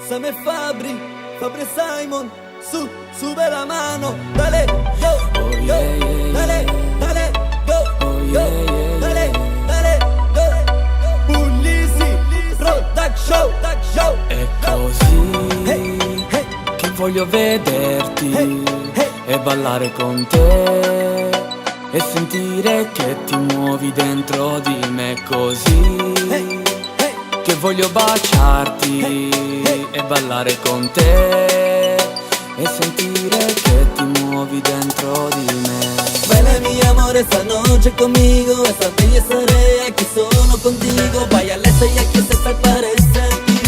Sam e Fabri Simon, sube la mano, dale, go, Oh go, yeah, yeah, dale, dale, go, Oh go, yeah, yeah, dale, dale, go. Puglisi, Production, show. È così Hey, hey, che voglio vederti hey, hey. e ballare con te e sentire che ti muovi dentro di me così Hey, hey. che voglio baciarti Hey, hey. e ballare con te e sentire che ti muovi dentro di me. Baila mi amor esta noche conmigo, esta vez estaré aquí solo contigo. Váyales y aquí se te parece a ti.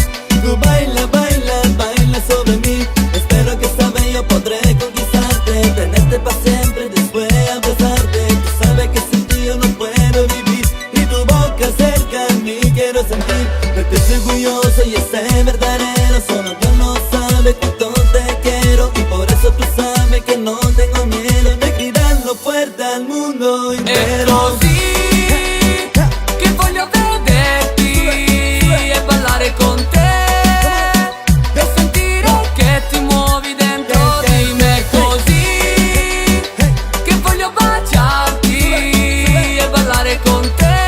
Tú baila, baila, baila sobre mí. Espero que esta vez yo podré conquistarte, tenerte para siempre, después abrazarte. Tú sabes que sin ti yo no puedo vivir, y tu boca cerca a mí quiero sentir. Verte estoy orgulloso y es verdadero, solo Dios no sabe cuánto te quiero, y por eso tú sabes que no tengo miedo de gritarlo fuerte al mundo È entero. così che voglio vederti e ballare con te e sentire che ti muovi dentro di me così che voglio baciarti e ballare con te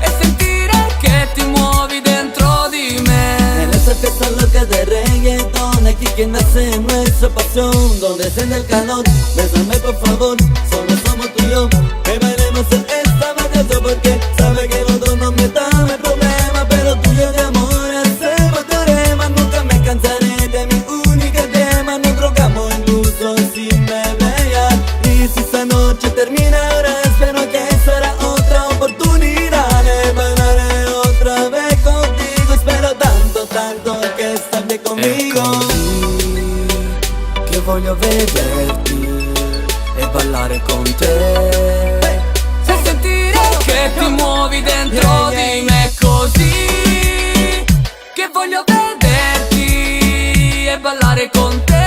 e sentire che ti muovi dentro di me. En esta fiesta loca de reggaetón, aquí que nace nuestra pasión, donde desciende el calor, bésame por favor, solo somos tú y yo, que bailemos en esta bachata porque sabe que los dos nos metamos en problemas, pero tuyo de amor hacemos teorema, nunca me cansaré de mi única tema, nos drogamos incluso sin beber, y si esta noche termina ahora, espero que será otra oportunidad de bailar otra vez contigo, espero tanto, tanto que estés bien È conmigo. così che voglio vederti e ballare con te e sentire che ti muovi dentro di me così che voglio vederti e ballare con te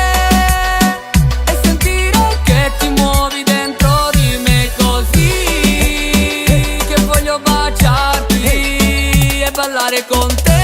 e sentire che ti muovi dentro di me così che voglio baciarti e ballare con te